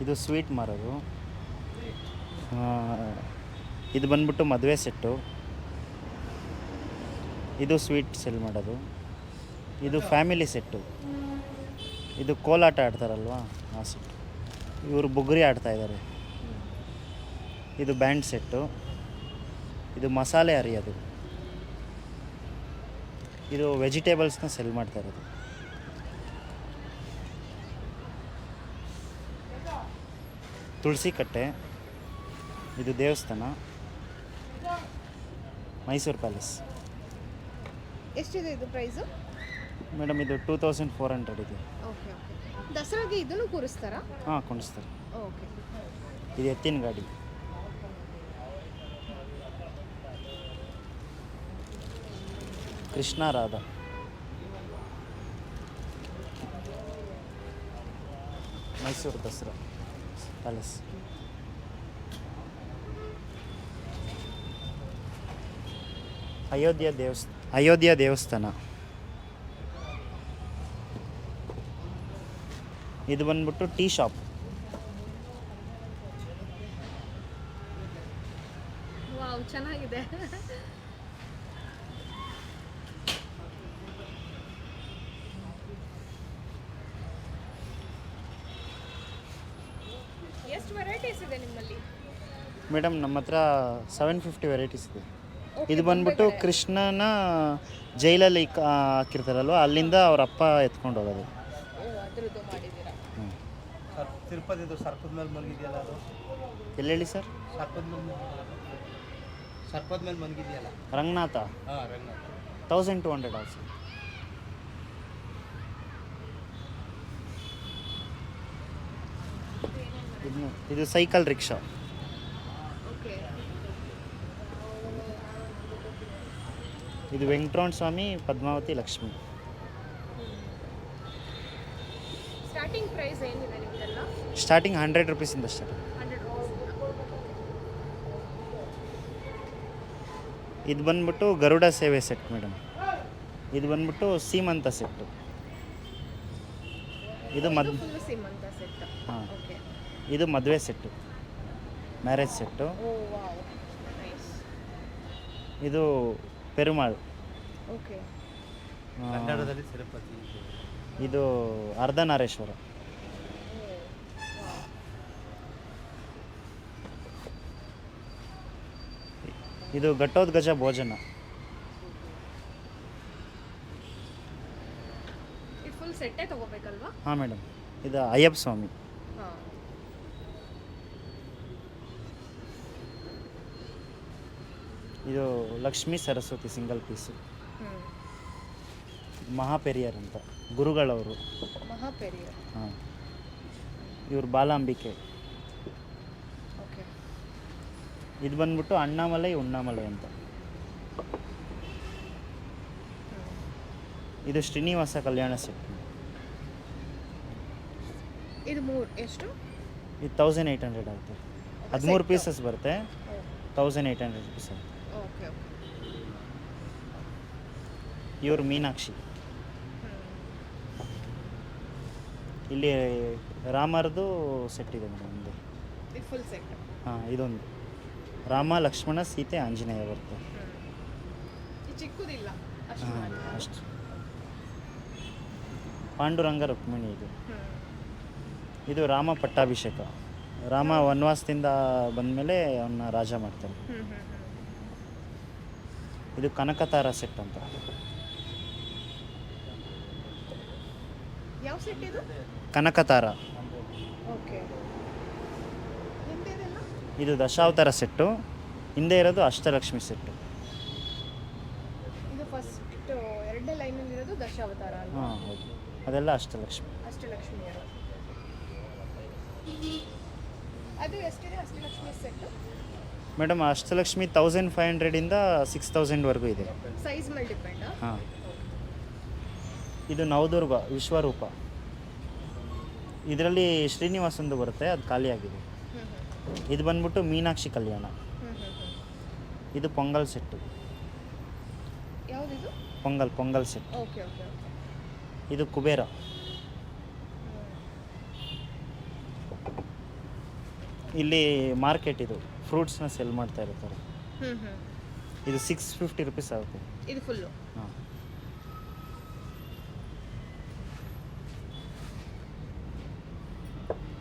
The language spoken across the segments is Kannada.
ಇದು ಸ್ವೀಟ್ ಮಾರೋದು. ಇದು ಬಂದ್ಬಿಟ್ಟು ಮದುವೆ ಸೆಟ್ಟು. ಇದು ಸ್ವೀಟ್ ಸೆಲ್ ಮಾಡೋದು. ಇದು ಫ್ಯಾಮಿಲಿ ಸೆಟ್ಟು. ಇದು ಕೋಲಾಟ ಆಡ್ತಾರಲ್ವ ಆ ಸೆಟ್ಟು. ಇವರು ಬುಗುರಿ ಆಡ್ತಾಯಿದ್ದಾರೆ. ಇದು ಬ್ಯಾಂಡ್ ಸೆಟ್ಟು. ಇದು ಮಸಾಲೆ ಅರಿಯೋದು. ಇದು ವೆಜಿಟೇಬಲ್ಸ್ನ ಸೆಲ್ ಮಾಡ್ತಾ ಇರೋದು. ತುಳಸಿ ಕಟ್ಟೆ. ಇದು ದೇವಸ್ಥಾನ, ಮೈಸೂರು ಪ್ಯಾಲೇಸ್. ಎಷ್ಟಿದೆ ಇದು ಪ್ರೈಸು? ಮೇಡಮ್ ಇದು 2400 ಇದೆ. Okay okay. ದಸರಾಗೆ ಇದನ್ನು ಕೂರಿಸ್ತಾರಾ? ಹಾಂ, ಕುಣಿಸ್ತಾರೆ. ಓಕೆ. ಇದು ಎತ್ತಿನ ಗಾಡಿ. ಕೃಷ್ಣ ರಾಧಾ. ಮೈಸೂರು ದಸರಾ ಪ್ಯಾಲೇಸ್. ಅಯೋಧ್ಯ ದೇವಸ್ಥಾನ. ಇದು ಬಂದ್ಬಿಟ್ಟು ಟೀ ಶಾಪ್. ವಾವ್, ಚೆನ್ನಾಗಿದೆ. ಎಷ್ಟು ವೆರೈಟೀಸ್ ಇದೆ ನಿಮ್ಮಲ್ಲಿ? ಮೇಡಮ್ ನಮ್ಮ ಹತ್ರ 750 ವೆರೈಟೀಸ್ ಇದೆ. ಇದು ಬಂದ್ಬಿಟ್ಟು ಕೃಷ್ಣನ ಜೈಲಲ್ಲಿ ಹಾಕಿರ್ತಾರಲ್ವ, ಅಲ್ಲಿಂದ ಅವ್ರ ಅಪ್ಪ ಎತ್ಕೊಂಡು ಹೋಗೋದು. ಅದ್ರದ್ದು ಮಾಡಿದ್ದೀರಾ? ತಿರುಪತಿದು ಸರ್ಪದ ಮೇಲೆ ಮಲಗಿದೆಯಲ್ಲ ಅದು ಎಲ್ಲಿ ಹೇಳಿ ಸರ್? ಸರ್ಪದ ಮೇಲೆ ಮಲಗಿದೆಯಲ್ಲ ರಂಗನಾಥ. ಹಾಂ, ರಂಗನಾಥ. 1200 ಆಲ್ಸೋ. ಇದು ಸೈಕಲ್ ರಿಕ್ಷಾ. ಓಕೆ. ಇದು ವೆಂಕಟರಮಣ ಸ್ವಾಮಿ, ಪದ್ಮಾವತಿ, ಲಕ್ಷ್ಮಿ. ಸ್ಟಾರ್ಟಿಂಗ್ ಪ್ರೈಸ್ ಏನಿದೆ ನಿಮ್ಮದೆಲ್ಲ? Starting 100 ರೂಪೀಸಿಂದ start. 100 ಇದು ಬಂದ್ಬಿಟ್ಟು ಗರುಡ ಸೇವೆ ಸೆಟ್ ಮೇಡಮ್. ಇದು ಬಂದ್ಬಿಟ್ಟು ಸೀಮಂತ ಸೆಟ್ಟು. ಇದು ಫುಲ್ ಸೀಮಂತ ಸೆಟ್. ಹಾಂ, ಓಕೆ. ಇದು ಮದುವೆ ಸೆಟ್ಟು, ಮ್ಯಾರೇಜ್ ಸೆಟ್ಟು. ಓ ವಾವ್, ನೈಸ್. ಇದು ಪೆರುಮಾಳ್. ಓಕೆ. ಕನ್ನಡದಲ್ಲಿ ತಿರುಪತಿ. ಇದು ಅರ್ಧನಾರೇಶ್ವರ. ಇದು ಘಟ್ಟೋದ್ಗಜ ಭೋಜನ. ಇದು ಫುಲ್ ಸೆಟ್ಟೇ ತಗೋಬೇಕಲ್ವಾ? ಹಾಂ ಮೇಡಮ್. ಇದು ಅಯ್ಯಪ್ಪ ಸ್ವಾಮಿ. ಹಾಂ. ಇದು ಲಕ್ಷ್ಮೀ ಸರಸ್ವತಿ ಸಿಂಗಲ್ ಪೀಸು. ಮಹಾಪೆರಿಯರ್ ಅಂತ ಗುರುಗಳವರು. ಮಹಾಪೆರಿಯರ್. ಹಾಂ. ಇವರು ಬಾಲಾಂಬಿಕೆ. ಓಕೆ. ಇದು ಬಂದ್ಬಿಟ್ಟು ಅಣ್ಣಾಮಲೈ ಉಣ್ಣಾಮಲೈ ಅಂತ. ಇದು ಶ್ರೀನಿವಾಸ ಕಲ್ಯಾಣ ಸೆಟ್. ಇದು ಎಷ್ಟು? ಇದು 1800 ಆಗುತ್ತೆ. 13 ಪೀಸಸ್ ಬರುತ್ತೆ. 1800 ರುಪೀಸ್ ಆಗುತ್ತೆ. Okay okay. ಇವರು ಮೀನಾಕ್ಷಿ. ಇಲ್ಲಿ ರಾಮರದು ಸೆಟ್ ಇದೆ ಮೇಡಮ್ ಒಂದು. ಇದು ಫುಲ್ ಸೆಟ್. ಹಾಂ, ಇದೊಂದು ರಾಮ, ಲಕ್ಷ್ಮಣ, ಸೀತೆ, ಆಂಜನೇಯ ಬರುತ್ತೆ. ಇದು ಚಿಕ್ಕದಿಲ್ಲ ಅಷ್ಟು. ಹಾಂ, ಅಷ್ಟು. ಪಾಂಡುರಂಗ ರುಕ್ಮಿಣಿ. ಇದು ರಾಮ ಪಟ್ಟಾಭಿಷೇಕ. ರಾಮ ವನವಾಸದಿಂದ ಬಂದಮೇಲೆ ಅವನ್ನ ರಾಜ ಮಾಡ್ತಾನೆ. ಇದು ಕನಕತಾರ ಸೆಟ್ ಅಂತ. ಯಾವ ಸೆಟ್ ಇದು? ಕನಕತಾರ. ಓಕೆ. ಹಿಂದೆದೆಲ್ಲ? ಇದು ದಶಾವತಾರ ಸೆಟ್ಟು. ಹಿಂದೆ ಇರೋದು ಅಷ್ಟಲಕ್ಷ್ಮಿ ಸೆಟ್ಟು. ಇದು ಫಸ್ಟ್ ಎರಡನೇ ಲೈನಲ್ಲಿ ಇರೋದು ದಶಾವತಾರ ಅಲ್ವಾ? ಹಾಂ, ಹೌದು. ಅದೆಲ್ಲ ಅಷ್ಟಲಕ್ಷ್ಮಿ. ಅಷ್ಟಲಕ್ಷ್ಮಿಯರು. ಅದು ಎಷ್ಟಿದೆ ಅಷ್ಟಲಕ್ಷ್ಮಿ ಸೆಟ್ಟು? ಮೇಡಮ್ ಅಷ್ಟಲಕ್ಷ್ಮಿ 1500ಇಂದ 6000ವರೆಗೂ ಇದೆ. ಸೈಜ್ ಮೇಲೆ ಡಿಪೆಂಡ್. ಹಾಂ. ಇದು ನವದುರ್ಗ ವಿಶ್ವರೂಪ. ಇದರಲ್ಲಿ ಶ್ರೀನಿವಾಸಂದು ಬರುತ್ತೆ, ಅದು ಖಾಲಿಯಾಗಿದೆ. ಇದು ಬಂದ್ಬಿಟ್ಟು ಮೀನಾಕ್ಷಿ ಕಲ್ಯಾಣ. ಇದು ಪೊಂಗಲ್ ಸೆಟ್ಟು. ಯಾವುದಿದು? Pongal set. Okay okay okay. ಇದು ಕುಬೇರ. ಇಲ್ಲಿ ಮಾರ್ಕೆಟ್ ಇದು ಫ್ರೂಟ್ಸ್ನ ಸೆಲ್ ಮಾಡ್ತಾ ಇರ್ತಾರೆ. ಹ್ಞೂ ಇದು 650 ರುಪೀಸ್ ಆಗುತ್ತೆ. ಇದು ಫುಲ್ಲು. ಹಾಂ,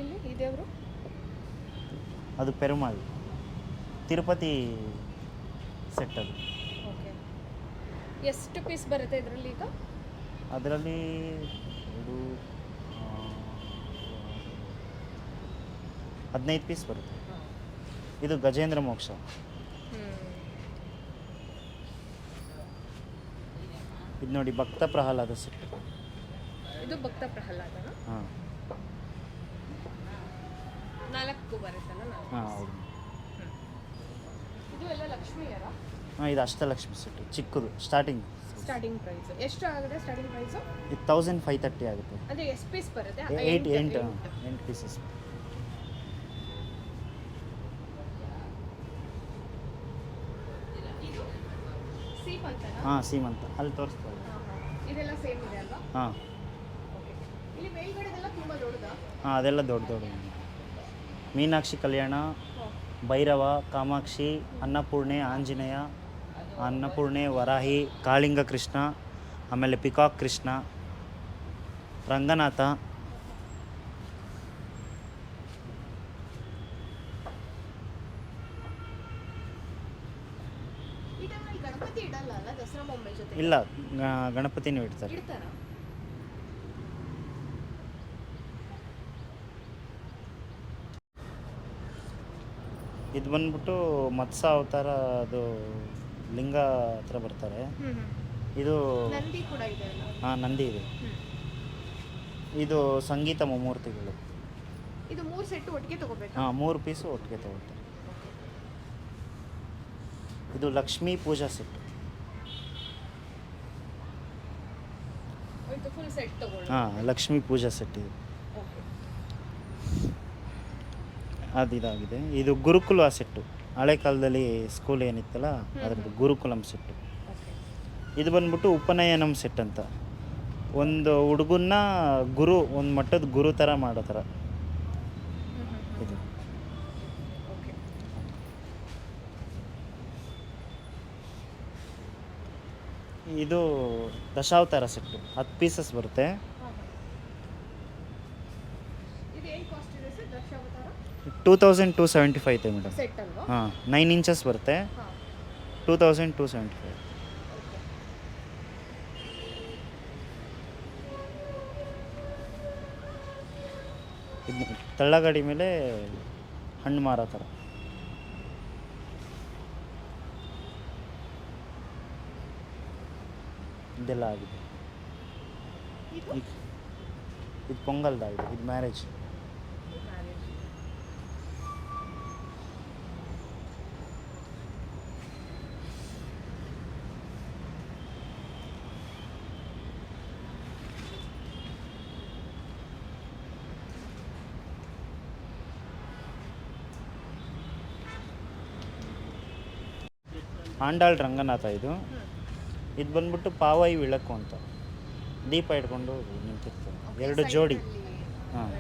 ಇಲ್ಲಿ ಈ ದೇವರು ಅದು ಪೆರುಮಾಳ್ ತಿರುಪತಿ ಸೆಟ್ ಅದು. ಓಕೆ. ಎಷ್ಟು ಪೀಸ್ ಬರುತ್ತೆ ಇದರಲ್ಲಿ ಈಗ? ಅದರಲ್ಲಿ ಇದು 15 ಪೀಸ್ ಬರುತ್ತೆ. ಇದು ಗಜೇಂದ್ರ ಮೋಕ್ಷ. ಇದು ನೋಡಿ ಭಕ್ತ ಪ್ರಹ್ಲಾದ ಸೆಟ್. ಇದು ಭಕ್ತ ಪ್ರಹ್ಲಾದನ. ಹಾಂ 4 ಬರುತ್ತಲ್ಲ 4. ಹಾಂ ಹೌದು. ಇದು ಎಲ್ಲ ಲಕ್ಷ್ಮಿಯರ ಹಾಂ, ಇದು ಅಷ್ಟಲಕ್ಷ್ಮಿ ಸೆಟ್ ಚಿಕ್ಕದು ಸ್ಟಾರ್ಟಿಂಗ್. ಸ್ಟಾರ್ಟಿಂಗ್ ಪ್ರೈಸ್ ಎಷ್ಟು ಆಗುತ್ತೆ? ಸ್ಟಾರ್ಟಿಂಗ್ ಪ್ರೈಸು ಇದು 1530 ಆಗುತ್ತೆ. ಅಂದರೆ ಎಷ್ಟು ಪೀಸ್ ಬರುತ್ತೆ? 8 ಪೀಸಸ್. ಸೀಮಂತನಾ? ಹಾಂ, ಸೀಮಂತ ಅಲ್ಲಿ ತೋರಿಸ್ತಾರೆ. ಇದೆಲ್ಲ ಸೇಮ್ ಇದೆ ಅಲ್ವಾ? ಹಾಂ ಓಕೆ. ಇಲ್ಲಿ ಮೇಲ್ಗಡೆದೆಲ್ಲ ತುಂಬ ದೊಡ್ಡದಾ? ಹಾಂ, ಅದೆಲ್ಲ ದೊಡ್ಡ ದೊಡ್ಡ ಮೀನಾಕ್ಷಿ ಕಲ್ಯಾಣ, ಭೈರವ, ಕಾಮಾಕ್ಷಿ, ಅನ್ನಪೂರ್ಣೆ, ಆಂಜನೇಯ, ಅನ್ನಪೂರ್ಣೆ, ವರಾಹಿ, ಕಾಳಿಂಗ ಕೃಷ್ಣ, ಆಮೇಲೆ ಪಿಕಾಕ್ ಕೃಷ್ಣ, ರಂಗನಾಥ. ಈ ಟೈಮಲ್ಲಿ ಗಣಪತಿ ಇಡಲ್ಲ ಅಲ್ಲ? ದಸರಾ ಬೊಂಬೆ ಜೊತೆ ಇಲ್ಲ, ಗಣಪತಿನೂ ಇಡ್ತಾರೆ. ಇಡ್ತಾರಾ? ಇದು ಬಂದ್ಬಿಟ್ಟು ಮತ್ಸ್ಯ ಅವತಾರ, ಅದು ಲಿಂಗ ಹತ್ರ ಬರ್ತಾರೆ. ಇದು ನಂದಿ ಕೂಡ ಇದೆ ಅಲ್ಲ? ಹಾಂ, ನಂದಿ ಇದೆ. ಇದು ಸಂಗೀತ ಮುಮ್ಮೂರ್ತಿಗಳು. ಇದು 3 ಸೆಟ್ ಒಟ್ಟಿಗೆ ತಗೋಬೇಕಾ? ಹಾಂ, 3 ಪೀಸು ಒಟ್ಟಿಗೆ ತಗೊಳ್ತಾರೆ. ಇದು ಲಕ್ಷ್ಮೀ ಪೂಜಾ ಸೆಟ್. ಇದು ಫುಲ್ ಸೆಟ್ ತಗೊಳ್ಳಿ. ಹಾಂ, ಲಕ್ಷ್ಮೀ ಪೂಜಾ ಸೆಟ್ ಇದು. ಓಕೆ. ಅದು ಇದಾಗಿದೆ. ಇದು ಗುರುಕುಲ ಸೆಟ್ಟು. ಹಳೆ ಕಾಲದಲ್ಲಿ ಸ್ಕೂಲ್ ಏನಿತ್ತಲ್ಲ ಅದ್ರದ್ದು ಗುರುಕುಲಂ ಸೆಟ್ಟು. ಓಕೆ. ಇದು ಬಂದ್ಬಿಟ್ಟು ಉಪನಯನಂ ಸೆಟ್ ಅಂತ. ಒಂದು ಹುಡುಗನ್ನ ಗುರು, ಒಂದು ಮಟ್ಟದ ಗುರು ಥರ ಮಾಡೋ ಥರ ಇದು. ಓಕೆ. ಇದು ದಶಾವತಾರ ಸೆಟ್ಟು 10 ಪೀಸಸ್ ಬರುತ್ತೆ. ಇದು ಏನು ಕಾಸ್ಟ್ ಇದೆ ಸರ್ ದಶಾವತಾರ? 2275 ಐತೆ ಮೇಡಮ್. ಸೆಟ್ ಅಲ್ವಾ? ಹಾಂ, 9 ಇಂಚಸ್ ಬರುತ್ತೆ. ಹಾಂ. 2275. ಓಕೆ. ಇದು ತಳ್ಳಗಾಡಿ ಮೇಲೆ ಹಣ್ಣು ಮಾರೋ ಥರ. ಇದೆಲ್ಲ ಆಗಿದೆ. ಇದು ಇದು ಪೊಂಗಲ್ದಾಗಿದೆ. ಇದು ಮ್ಯಾರೇಜ್. ಮ್ಯಾರೇಜ್. ಆಂಡಾಳ್ ರಂಗನಾಥ ಇದು. ಇದು ಬಂದ್ಬಿಟ್ಟು ಪಾವೈ ವಿಳಕು ಅಂತ ದೀಪ ಇಟ್ಕೊಂಡು ನಿಂತಿರ್ತಾರೆ. 2 ಜೋಡಿ. ಹಾಂ,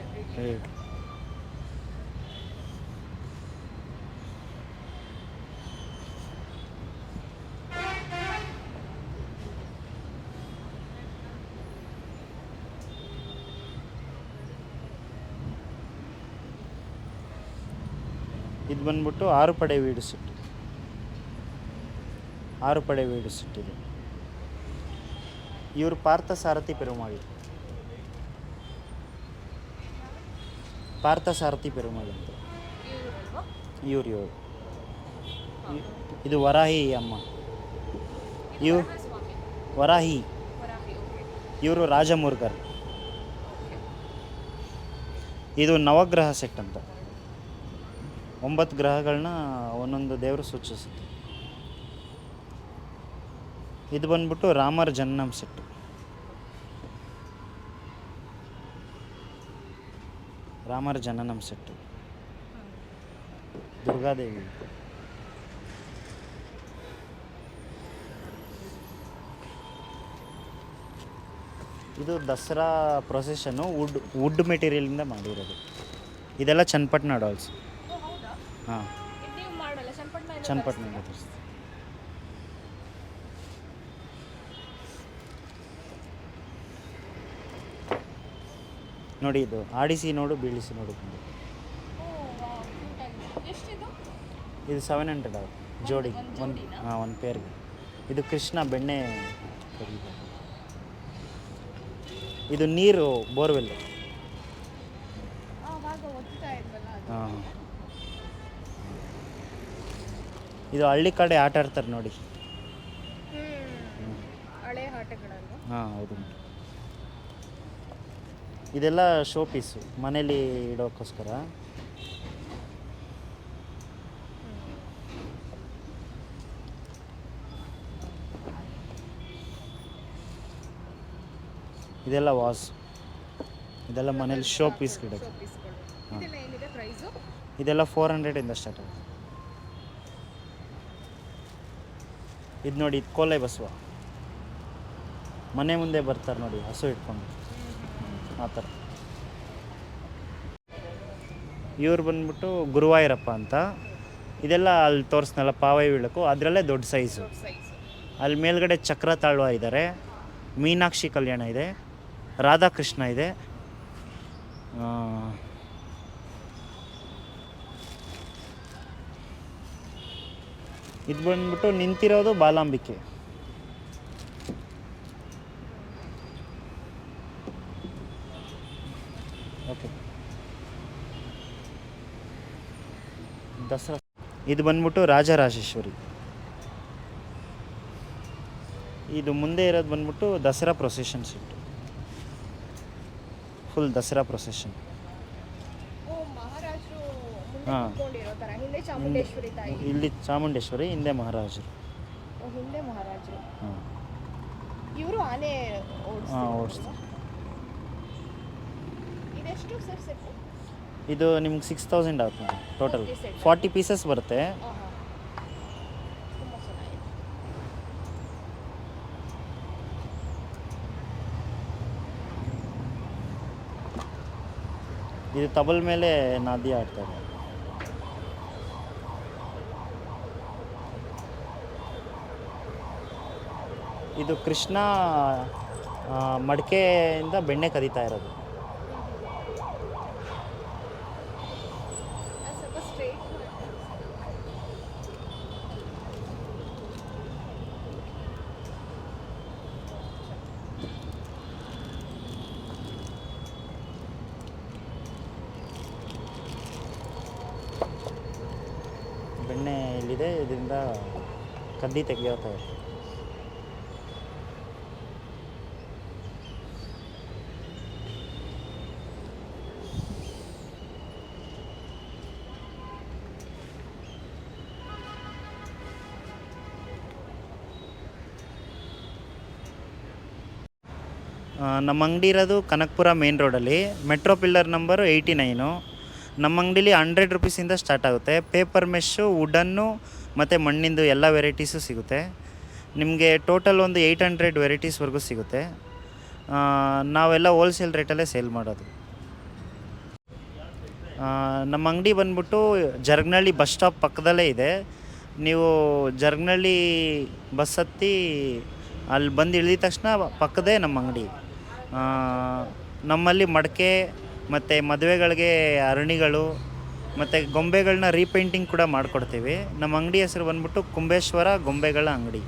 ಇದು ಬಂದ್ಬಿಟ್ಟು 6 ಪಡೆ ವೀಡು ಸೆಟ್. 6 ಪಡೆ ವೀಡು ಸೆಟ್ ಇದು. ಇವರು ಪಾರ್ಥ ಸಾರಥಿ ಪೆರುಮಾಳಿ. ಪಾರ್ಥ ಸಾರಥಿ ಪೆರುಮಾಳಿ ಅಂತ ಇವರಲ್ವಾ? ಇವರು. ಇದು ವರಾಹಿ ಅಮ್ಮ. ಇವು ಸ್ವಾಮಿ ವರಾಹಿ. ವರಾಹಿ. ಓಕೆ. ಇವರು ರಾಜಮುರ್ಗರ್. ಇದು ನವಗ್ರಹ ಸೆಟ್ ಅಂತ. 9 ಗ್ರಹಗಳನ್ನ ಒಂದೊಂದು ದೇವರು ಸೂಚಿಸುತ್ತೆ. ಇದು ಬಂದ್ಬಿಟ್ಟು ರಾಮರ ಜನ್ನಂ ಸೆಟ್. ರಾಮರ ಜನನಂ ಸೆಟ್. ದುರ್ಗಾದೇವಿ. ಇದು ದಸರಾ ಪ್ರೊಸೆಷನ್ನು ವುಡ್ ಮೆಟೀರಿಯಲಿಂದ ಮಾಡಿರೋದು. ಇದೆಲ್ಲ ಚನ್ನಪಟ್ಟಣ ಡಾಲ್ಸ್. ಓ ಹಾಂ, ಇದು ನೀವು ಮಾಡಲ್ಲ ಚನ್ನಪಟ್ಟಣ ಚನ್ನಪಟ್ಟಣ ತರಿಸ್ತೀವಿ. ನೋಡಿ ಇದು ಆಡಿಸಿ ನೋಡು ಬೀಳಿಸಿ ನೋಡು ಬಂದು. ಎಷ್ಟಿದು? ಇದು 700 ಆಗುತ್ತೆ ಜೋಡಿಗೆ, ಒಂದು ಒಂದು ಜೋಡಿನಾ? ಹಾಂ ಒಂದು ಪೇರ್ಗೆ. ಇದು ಕೃಷ್ಣ ಬೆಣ್ಣೆ ಕರೀದು. ಇದು ನೀರು ಬೋರ್ವೆಲ್. ಆವಾಗ ಒತ್ತಾ ಇದ್ವಲ್ಲ ಅದು. ಹಾಂ, ಇದು ಹಳ್ಳಿ ಕಡೆ ಆಟ ಆಡ್ತಾರೆ ನೋಡಿ. ಹಳೆ ಆಟಗಳಲ್ವ? ಹಾಂ ಹೌದು. ಇದೆಲ್ಲ ಶೋ ಪೀಸು ಮನೇಲಿ ಇಡೋಕ್ಕೋಸ್ಕರ. ಇದೆಲ್ಲ ವಾಸ್, ಇದೆಲ್ಲ ಮನೇಲಿ ಶೋ ಪೀಸ್ ಇಡೋದು. ಪೀಸ್ಗಳು. ಇದೆಲ್ಲ ಏನಿದೆ ಪ್ರೈಸು? ಇದೆಲ್ಲ 400 ಸ್ಟಾರ್ಟ್ ಆಗುತ್ತೆ. ಇದು ನೋಡಿ, ಇದು ಕೋಲೆ ಬಸವ ಮನೆ ಮುಂದೆ ಬರ್ತಾರೆ ನೋಡಿ ಹಸು ಇಟ್ಕೊಂಡು, ಆ ಥರ. ಇವ್ರು ಬಂದ್ಬಿಟ್ಟು ಗುರುವಾಯೂರಪ್ಪ ಅಂತ. ಇದೆಲ್ಲ ಅಲ್ಲಿ ತೋರಿಸ್ನಲ್ಲ ಪಾವೈ ವಿಳಕು, ಅದರಲ್ಲೇ ದೊಡ್ಡ ಸೈಜು. ಸೈಜು. ಅಲ್ಲಿ ಅಲ್ಲಿ ಮೇಲ್ಗಡೆ ಚಕ್ರ ತಾಳ್ವ ಇದ್ದಾರೆ, ಮೀನಾಕ್ಷಿ ಕಲ್ಯಾಣ ಇದೆ, ರಾಧಾಕೃಷ್ಣ ಇದೆ. ಇದು ಬಂದ್ಬಿಟ್ಟು ನಿಂತಿರೋದು ಬಾಲಾಂಬಿಕೆ. ಓಕೆ, ದಸರಾ. ಇದು ಬಂದ್ಬಿಟ್ಟು ರಾಜರಾಜೇಶ್ವರಿ. ಇದು ಮುಂದೆ ಇರೋದು ಬಂದ್ಬಿಟ್ಟು Dasara procession set, full Dasara procession. ಓ, ಮಹಾರಾಜರು ಮುಂದೆ ಹಾಂ. ಕೂತ್ಕೊಂಡಿರೋ ಥರ. ಹಿಂದೆ ಚಾಮುಂಡೇಶ್ವರಿ ತಾಯಿ. ಇಲ್ಲಿ ಚಾಮುಂಡೇಶ್ವರಿ, ಹಿಂದೆ ಮಹಾರಾಜರು. ಓ, ಹಿಂದೆ ಮಹಾರಾಜರು. ಹಾಂ ಇವರು ಆನೆ ಹಾಂ ಓಡಿಸ್ತಾರೆ. ಓಡಿಸ್ತಾರೆ. ಇದೆಷ್ಟು ಸರ್ ಸೆಟ್ಟು? ಇದು ನಿಮ್ಗೆ 6000 ಆಗುತ್ತೆ ನೋಡಿ ಟೋಟಲ್. Okay, set. 40 ಪೀಸಸ್ ಬರುತ್ತೆ. ತುಂಬ ಚೆನ್ನಾಗಿದೆ. ಇದು ತಬಲ್ ಮೇಲೆ ನಾದಿ ಆಡ್ತಾರೆ. ಇದು ಕೃಷ್ಣ ಮಡಿಕೆಯಿಂದ ಬೆಣ್ಣೆ ಕದೀತಾ ಇರೋದು. ಅದು ಸ್ವಲ್ಪ ಸ್ಟ್ರೈಟ್ ಬೆಣ್ಣೆ ಇಲ್ಲಿದೆ, ಇದರಿಂದ ಕದ್ದಿ ತೆಗೆಯೋತಾ ಇರುತ್ತೆ. ನಮ್ಮ ಅಂಗಡಿ ಇರೋದು ಕನಕಪುರ ಮೇನ್ ರೋಡಲ್ಲಿ, ಮೆಟ್ರೋ ಪಿಲ್ಲರ್ ನಂಬರು 89. ನಮ್ಮ ಅಂಗಡೀಲಿ 100 ರುಪೀಸಿಂದ ಸ್ಟಾರ್ಟ್ ಆಗುತ್ತೆ. ಪೇಪರ್ ಮೆಶ್ಶು, ವುಡನ್ನು ಮತ್ತು ಮಣ್ಣಿಂದು ಎಲ್ಲ ವೆರೈಟೀಸು ಸಿಗುತ್ತೆ. ನಿಮಗೆ ಟೋಟಲ್ ಒಂದು 800 ವೆರೈಟೀಸ್ವರೆಗೂ ಸಿಗುತ್ತೆ. ನಾವೆಲ್ಲ ಹೋಲ್ಸೇಲ್ ರೇಟಲ್ಲೇ ಸೇಲ್ ಮಾಡೋದು. ನಮ್ಮ ಅಂಗಡಿ ಬಂದ್ಬಿಟ್ಟು ಜರಗ್ನಳ್ಳಿ ಬಸ್ ಸ್ಟಾಪ್ ಪಕ್ಕದಲ್ಲೇ ಇದೆ. ನೀವು ಜರಗ್ನಳ್ಳಿ ಬಸ್ ಹತ್ತಿ ಅಲ್ಲಿ ಬಂದು ಇಳಿದ ತಕ್ಷಣ ಪಕ್ಕದೇ ನಮ್ಮ ಅಂಗಡಿ. ನಮ್ಮಲ್ಲಿ ಮಡಕೆ ಮತ್ತು ಮದುವೆಗಳಿಗೆ ಅರಣಿಗಳು ಮತ್ತು ಗೊಂಬೆಗಳನ್ನ ರೀಪೇಂಟಿಂಗ್ ಕೂಡ ಮಾಡಿಕೊಡ್ತೀವಿ. ನಮ್ಮ ಅಂಗಡಿ ಹೆಸರು ಬಂದ್ಬಿಟ್ಟು ಕುಂಬೇಶ್ವರ ಗೊಂಬೆಗಳ ಅಂಗಡಿ.